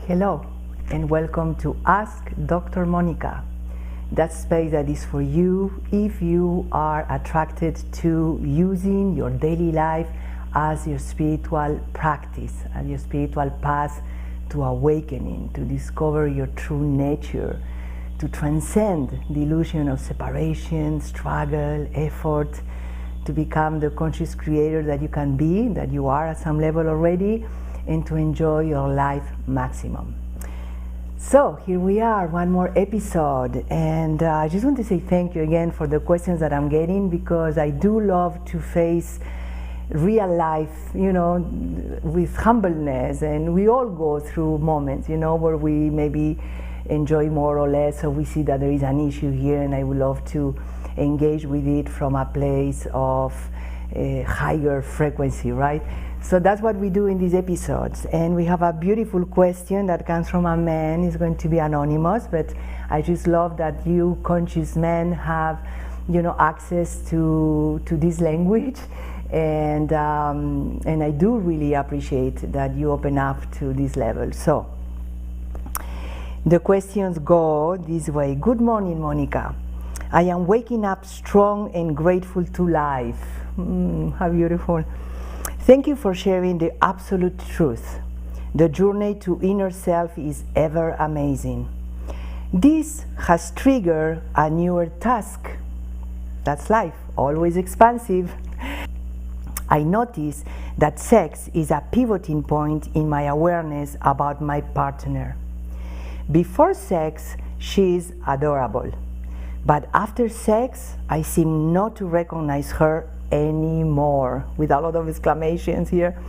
Hello and welcome to Ask Dr. Monica. That space that is for you if you are attracted to using your daily life as your spiritual practice and your spiritual path to awakening, to discover your true nature, to transcend the illusion of separation, struggle, effort, to become the conscious creator that you can be, that you are at some level already, and to enjoy your life maximum. So here we are, one more episode, and I just want to say thank you again for the questions that I'm getting, because I do love to face real life, with humbleness, and we all go through moments, where we maybe enjoy more or less, or we see that there is an issue here, and I would love to engage with it from a place of a higher frequency, right? So that's what we do in these episodes. And we have a beautiful question that comes from a man. It's going to be anonymous, but I just love that you conscious men have, access to this language. And I do really appreciate that you open up to this level. So the questions go this way. Good morning, Monica. I am waking up strong and grateful to life. How beautiful. Thank you for sharing the absolute truth. The journey to inner self is ever amazing. This has triggered a newer task. That's life, always expansive. I notice that sex is a pivoting point in my awareness about my partner. Before sex, she is adorable. But after sex, I seem not to recognize her anymore, with a lot of exclamations here.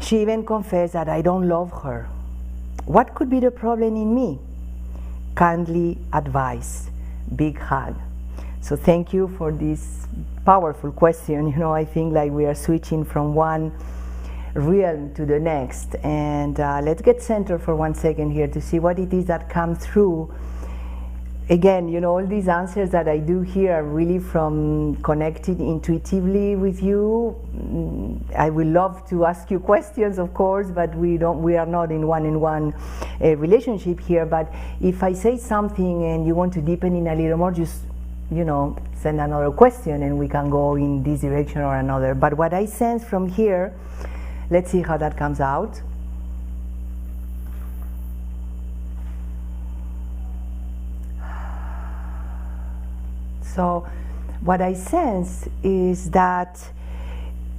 She even confessed that I don't love her. What could be the problem in me? Kindly advise. Big hug. So thank you for this powerful question. I think like we are switching from one realm to the next, and let's get centered for 1 second here to see what it is that comes through. Again, all these answers that I do here are really from connected intuitively with you. I will love to ask you questions, of course, but we are not in one-on-one relationship here. But if I say something and you want to deepen in a little more, just send another question and we can go in this direction or another. But what I sense from here, let's see how that comes out. So what I sense is that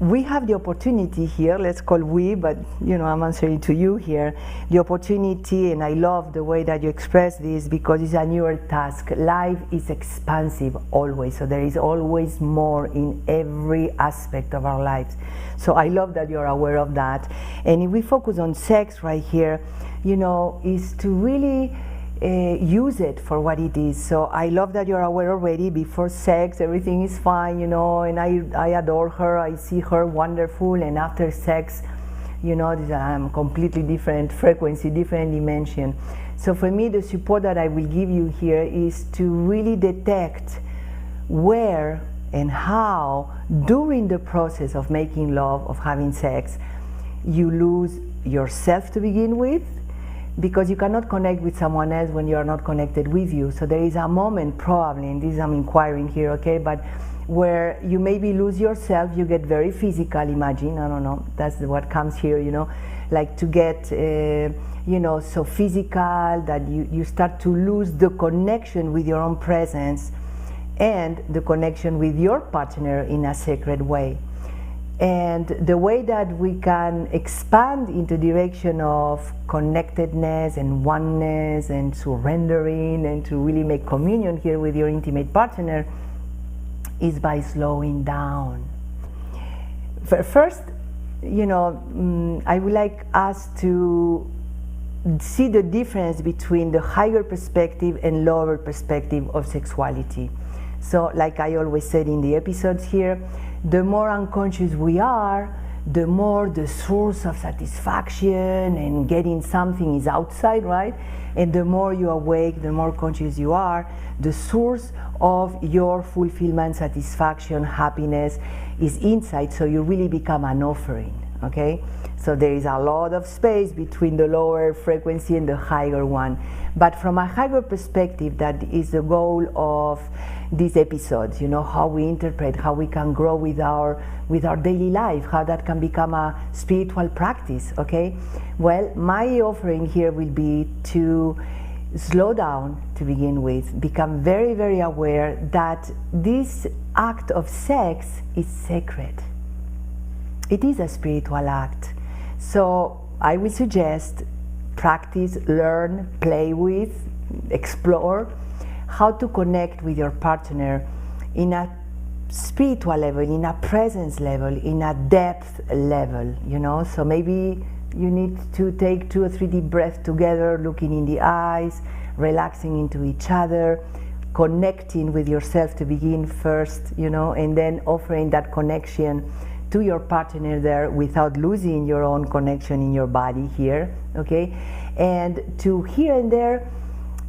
we have the opportunity here, let's call we, but I'm answering to you here, the opportunity, and I love the way that you express this because it's a newer task. Life is expansive always, so there is always more in every aspect of our lives. So I love that you're aware of that. And if we focus on sex right here, is to really use it for what it is. So I love that you're aware already. Before sex, everything is fine, and I adore her, I see her wonderful, and after sex, I'm completely different frequency, different dimension. So for me, the support that I will give you here is to really detect where and how during the process of making love, of having sex, you lose yourself to begin with, because you cannot connect with someone else when you are not connected with you. So there is a moment probably, and this I'm inquiring here, okay, but where you maybe lose yourself, you get very physical, imagine, I don't know, that's what comes here, like to get, so physical that you start to lose the connection with your own presence and the connection with your partner in a sacred way. And the way that we can expand into direction of connectedness and oneness and surrendering and to really make communion here with your intimate partner is by slowing down. First, I would like us to see the difference between the higher perspective and lower perspective of sexuality. So like I always said in the episodes here, the more unconscious we are, the more the source of satisfaction and getting something is outside, right? And the more you awake, the more conscious you are, the source of your fulfillment, satisfaction, happiness is inside, so you really become an offering, okay? So there is a lot of space between the lower frequency and the higher one. But from a higher perspective, that is the goal of these episodes, how we interpret, how we can grow with our daily life, how that can become a spiritual practice, okay? Well, my offering here will be to slow down to begin with, become very, very aware that this act of sex is sacred. It is a spiritual act. So I would suggest practice, learn, play with, explore how to connect with your partner in a spiritual level, in a presence level, in a depth level, So maybe you need to take 2 or 3 deep breaths together, looking in the eyes, relaxing into each other, connecting with yourself to begin first, and then offering that connection to your partner there without losing your own connection in your body here, okay? And to here and there,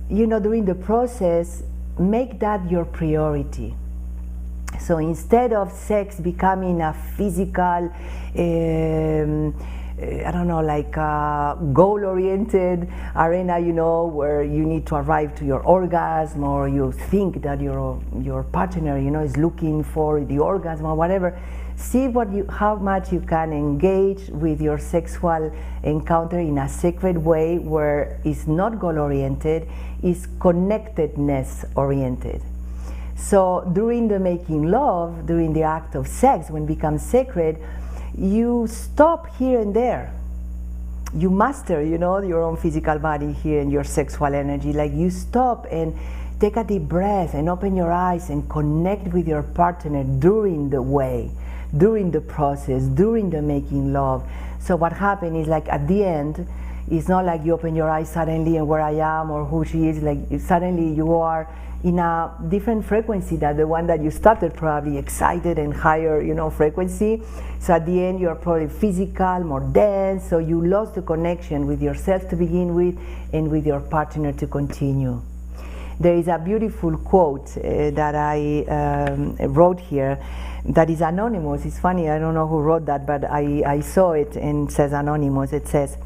during the process, make that your priority. So instead of sex becoming a physical, goal-oriented arena, where you need to arrive to your orgasm, or you think that your partner, is looking for the orgasm or whatever. See how much you can engage with your sexual encounter in a sacred way, where it's not goal-oriented, it's connectedness-oriented. So during the making love, during the act of sex, when it becomes sacred, you stop here and there. You master, your own physical body here and your sexual energy. Like, you stop and take a deep breath and open your eyes and connect with your partner during the way, during the process, during the making love. So what happened is, like, at the end, it's not like you open your eyes suddenly and where I am or who she is, like suddenly you are in a different frequency than the one that you started, probably excited and higher, frequency. So at the end, you're probably physical, more dense, so you lost the connection with yourself to begin with and with your partner to continue. There is a beautiful quote that I wrote here that is anonymous. It's funny, I don't know who wrote that, but I saw it and it says anonymous. It says,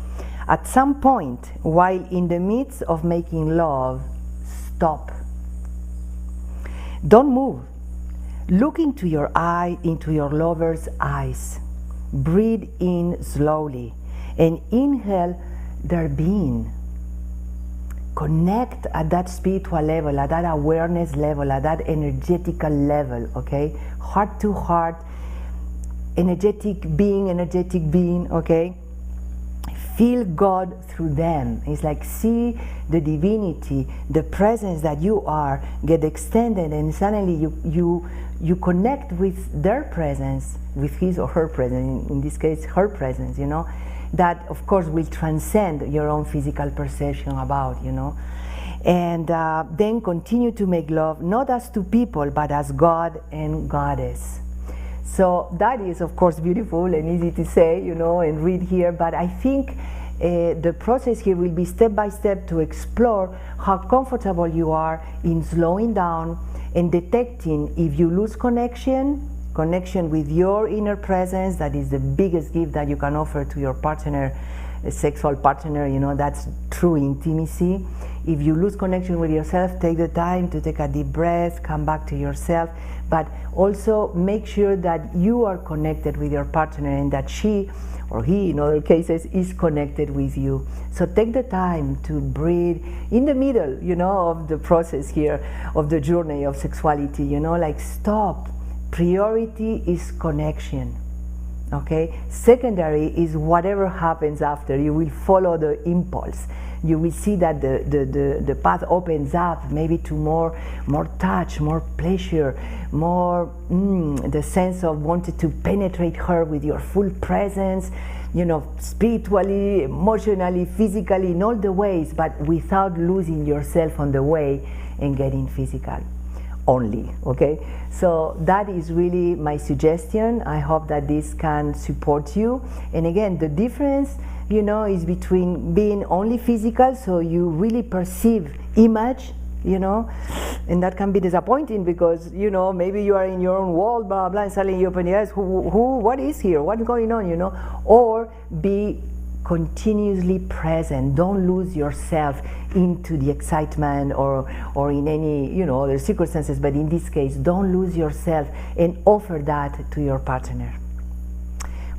"At some point, while in the midst of making love, stop. Don't move. Look into your lover's eyes. Breathe in slowly and inhale their being. Connect at that spiritual level, at that awareness level, at that energetical level, okay? Heart to heart, energetic being, okay? Feel God through them. It's like, see the divinity, the presence that you are get extended, and suddenly you connect with their presence, with his or her presence, in this case her presence, that of course will transcend your own physical perception about, and then continue to make love, not as two people, but as God and Goddess. So that is, of course, beautiful and easy to say, and read here, but I think the process here will be step by step to explore how comfortable you are in slowing down and detecting if you lose connection with your inner presence. That is the biggest gift that you can offer to your partner, a sexual partner, that's true intimacy. If you lose connection with yourself, take the time to take a deep breath, come back to yourself, but also make sure that you are connected with your partner and that she or he, in other cases, is connected with you. So take the time to breathe in the middle, of the process here, of the journey of sexuality, like stop. Priority is connection. Okay, secondary is whatever happens after. You will follow the impulse. You will see that the path opens up, maybe to more touch, more pleasure, more the sense of wanting to penetrate her with your full presence, spiritually, emotionally, physically, in all the ways, but without losing yourself on the way and getting physical only. Okay, so that is really my suggestion. I hope that this can support you. And again, the difference is between being only physical, so you really perceive image, you know, and that can be disappointing because, you know, maybe you are in your own world, blah, blah, and suddenly you open your eyes, what is here? What's going on, you know? Or be continuously present. Don't lose yourself into the excitement or in any, you know, other circumstances, but in this case, don't lose yourself and offer that to your partner.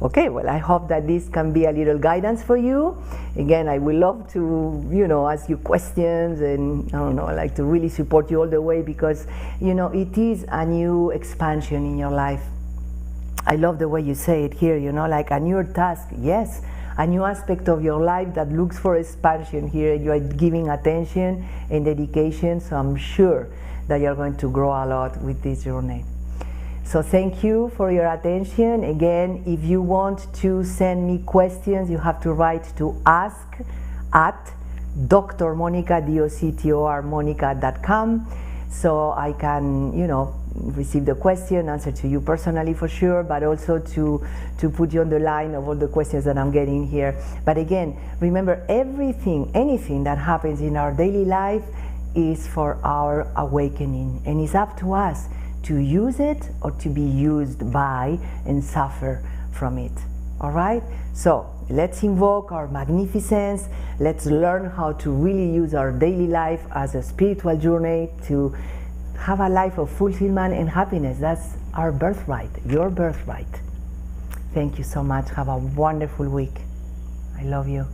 Okay, well, I hope that this can be a little guidance for you. Again, I would love to, you know, ask you questions, and I don't know, I like to really support you all the way because, you know, it is a new expansion in your life. I love the way you say it here, you know, like a new task. Yes, a new aspect of your life that looks for expansion here. You are giving attention and dedication, so I'm sure that you're going to grow a lot with this journey. So thank you for your attention. Again, if you want to send me questions, you have to write to ask@drmonica, doctormonica.com, so I can, you know, receive the question, answer to you personally for sure, but also to put you on the line of all the questions that I'm getting here. But again, remember, anything that happens in our daily life is for our awakening, and it's up to us to use it or to be used by and suffer from it. All right? So let's invoke our magnificence. Let's learn how to really use our daily life as a spiritual journey to have a life of fulfillment and happiness. That's our birthright, your birthright. Thank you so much. Have a wonderful week. I love you.